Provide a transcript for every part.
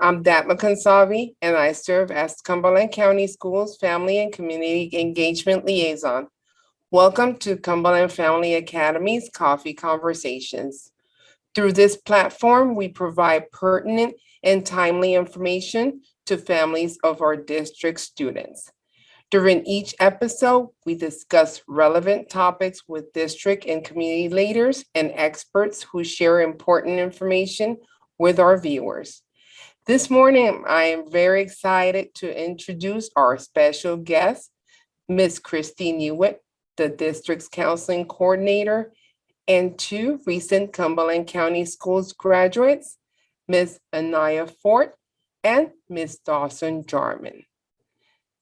I'm Datma Consavi, and I serve as Cumberland County Schools Family and Community Engagement Liaison. Welcome to Cumberland Family Academy's Coffee Conversations. Through this platform, we provide pertinent and timely information to families of our district students. During each episode, we discuss relevant topics with district and community leaders and experts who share important information with our viewers. This morning, I am very excited to introduce our special guest, Ms. Kristy Newitt, the district's counseling coordinator, and two recent Cumberland County Schools graduates, Ms. Anaya Fort and Ms. Dawson Jarman.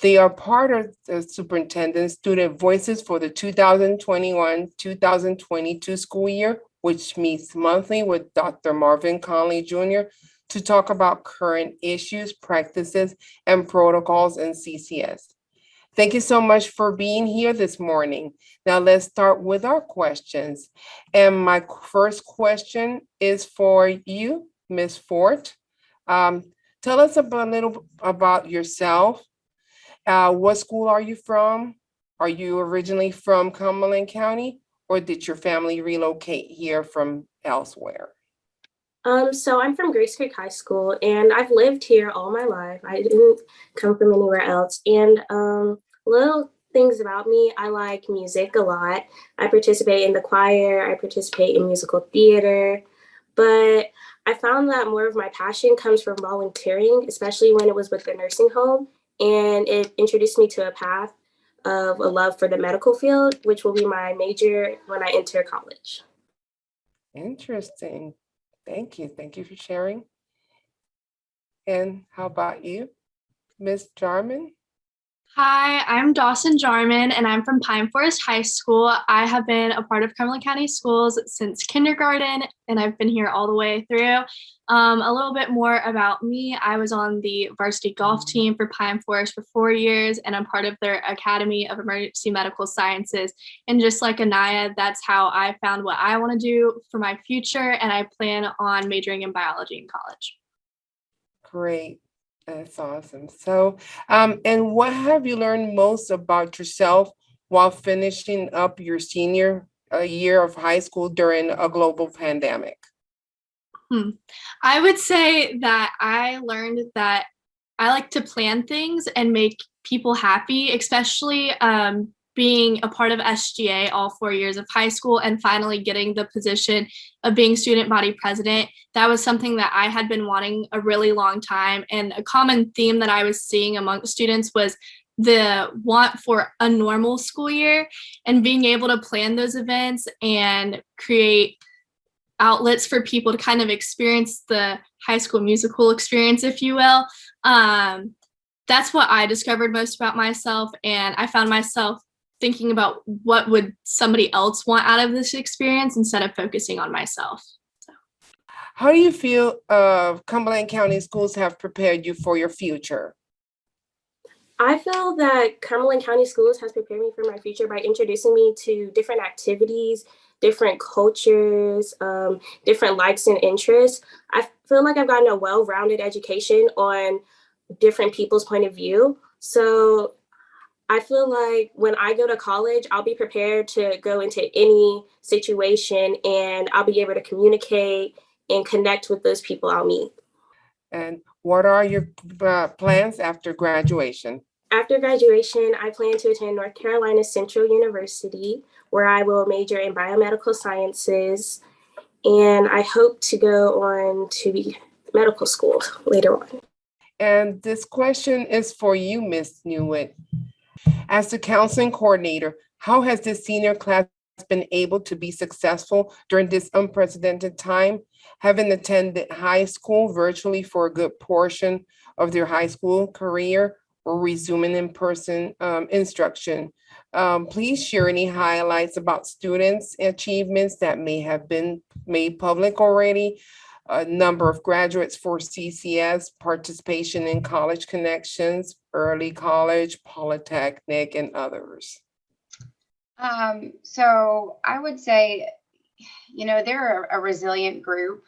They are part of the Superintendent Student Voices for the 2021-2022 school year, which meets monthly with Dr. Marvin Conley Jr. to talk about current issues, practices, and protocols in CCS. Thank you so much for being here this morning. Now let's start with our questions. And my first question is for you, Ms. Fort. Tell us a little about yourself. What school are you from? Are you originally from Cumberland County, or did your family relocate here from elsewhere? So I'm from Grace Creek High School, and I've lived here all my life. I didn't come from anywhere else. And little things about me, I like music a lot. I participate in the choir, I participate in musical theater, but I found that more of my passion comes from volunteering, especially when it was with the nursing home. And it introduced me to a path of a love for the medical field, which will be my major when I enter college. Interesting. Thank you. Thank you for sharing. And how about you, Ms. Jarman? Hi, I'm Dawson Jarman, and I'm from Pine Forest High School. I have been a part of Cumberland County Schools since kindergarten, and I've been here all the way through. A little bit more about me. I was on the varsity golf team for Pine Forest for 4 years, and I'm part of their Academy of Emergency Medical Sciences. And just like Anaya, that's how I found what I want to do for my future, and I plan on majoring in biology in college. Great. That's awesome. So, and what have you learned most about yourself while finishing up your senior year of high school during a global pandemic? I would say that I learned that I like to plan things and make people happy, especially being a part of SGA all 4 years of high school and finally getting the position of being student body president. That was something that I had been wanting a really long time. And a common theme that I was seeing among students was the want for a normal school year and being able to plan those events and create outlets for people to kind of experience the high school musical experience, if you will. That's what I discovered most about myself. And I found myself thinking about what would somebody else want out of this experience instead of focusing on myself. So. How do you feel Cumberland County Schools have prepared you for your future? I feel that Cumberland County Schools has prepared me for my future by introducing me to different activities, different cultures, different likes and interests. I feel like I've gotten a well-rounded education on different people's point of view. So I feel like when I go to college, I'll be prepared to go into any situation and I'll be able to communicate and connect with those people I'll meet. And what are your plans after graduation? After graduation, I plan to attend North Carolina Central University, where I will major in biomedical sciences. And I hope to go on to medical school later on. And this question is for you, Ms. Newitt. As the counseling coordinator, how has this senior class been able to be successful during this unprecedented time, having attended high school virtually for a good portion of their high school career or resuming in-person instruction? Please share any highlights about students' achievements that may have been made public already, a number of graduates for CCS, participation in college connections, early college, polytechnic, and others. So I would say, they're a resilient group.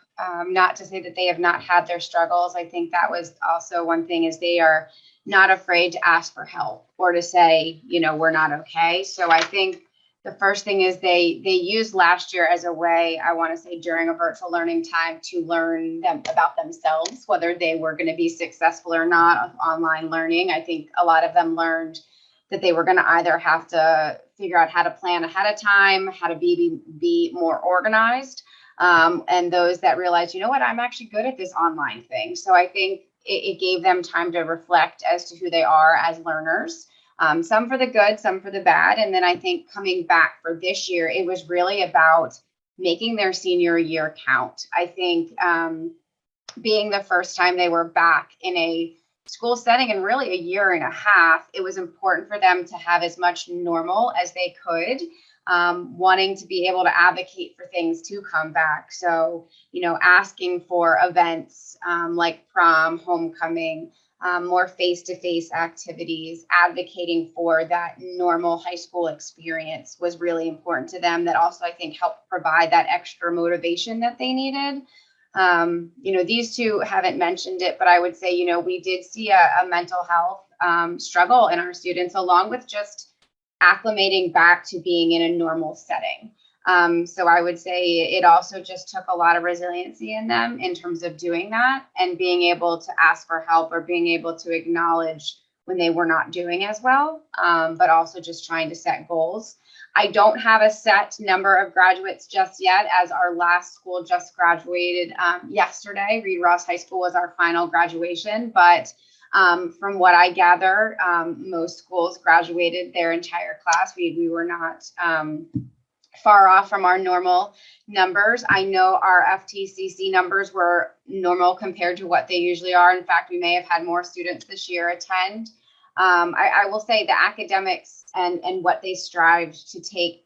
Not to say that they have not had their struggles. I think that was also one thing, is they are not afraid to ask for help or to say, we're not okay. So I think the first thing is they used last year as a way, I want to say, during a virtual learning time, to learn them about themselves, whether they were going to be successful or not of online learning. I think a lot of them learned that they were going to either have to figure out how to plan ahead of time, how to be more organized. And those that realized, I'm actually good at this online thing. So I think it gave them time to reflect as to who they are as learners. Some for the good, some for the bad. And then I think coming back for this year, it was really about making their senior year count. I think being the first time they were back in a school setting in really a year and a half, it was important for them to have as much normal as they could, wanting to be able to advocate for things to come back. So, asking for events like prom, homecoming, more face-to-face activities, advocating for that normal high school experience was really important to them. That also, I think, helped provide that extra motivation that they needed. These two haven't mentioned it, but I would say, we did see a mental health struggle in our students, along with just acclimating back to being in a normal setting. So I would say it also just took a lot of resiliency in them in terms of doing that and being able to ask for help or being able to acknowledge when they were not doing as well, but also just trying to set goals. I don't have a set number of graduates just yet, as our last school just graduated yesterday. Reed Ross High School was our final graduation, but from what I gather, most schools graduated their entire class. We were not far off from our normal numbers. I know our FTCC numbers were normal compared to what they usually are. In fact, we may have had more students this year attend. I will say the academics and what they strived to take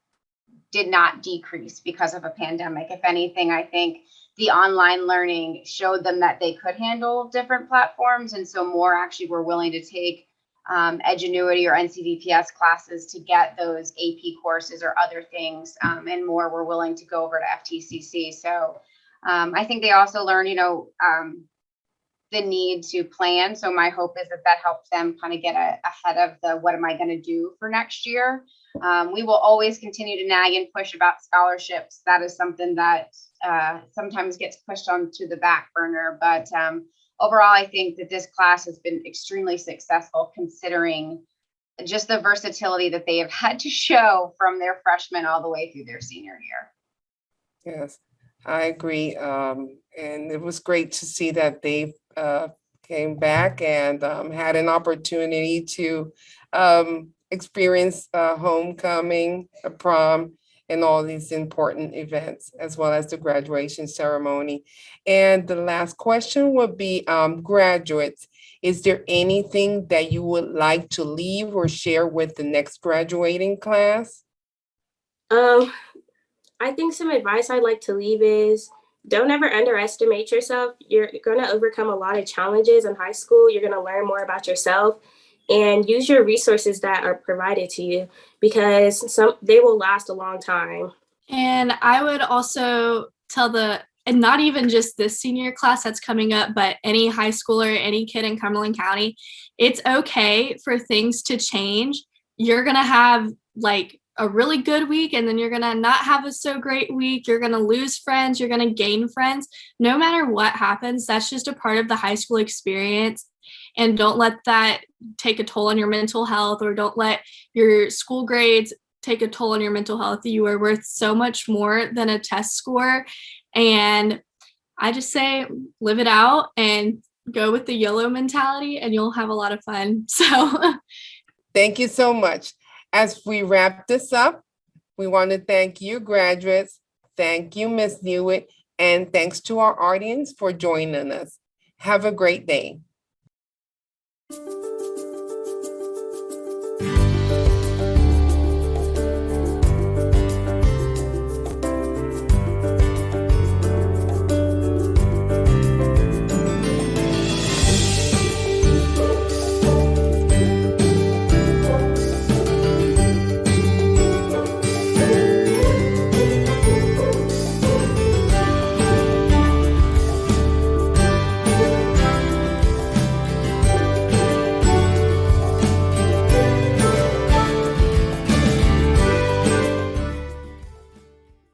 did not decrease because of a pandemic. If anything, I think the online learning showed them that they could handle different platforms. And so more actually were willing to take Edgenuity or NCDPS classes to get those AP courses or other things, and more were willing to go over to FTCC. So I think they also learned, the need to plan. So my hope is that helps them kind of get ahead of the, what am I going to do for next year? We will always continue to nag and push about scholarships. That is something that sometimes gets pushed onto the back burner. But overall, I think that this class has been extremely successful, considering just the versatility that they have had to show from their freshman all the way through their senior year. Yes, I agree. And it was great to see that they came back and had an opportunity to experience homecoming, a prom, and all these important events, as well as the graduation ceremony. And the last question would be, graduates, is there anything that you would like to leave or share with the next graduating class? I think some advice I'd like to leave is, don't ever underestimate yourself. You're going to overcome a lot of challenges in high school. You're going to learn more about yourself, and use your resources that are provided to you, because they will last a long time. And I would also tell and not even just this senior class that's coming up, but any high schooler, any kid in Cumberland County, it's okay for things to change. You're going to have like a really good week, and then you're going to not have a so great week. You're going to lose friends. You're going to gain friends. No matter what happens, that's just a part of the high school experience. And don't let that take a toll on your mental health, or don't let your school grades take a toll on your mental health. You are worth so much more than a test score. And I just say, live it out and go with the YOLO mentality, and you'll have a lot of fun. So thank you so much. As we wrap this up, we want to thank you, graduates. Thank you, Ms. Newitt, and thanks to our audience for joining us. Have a great day.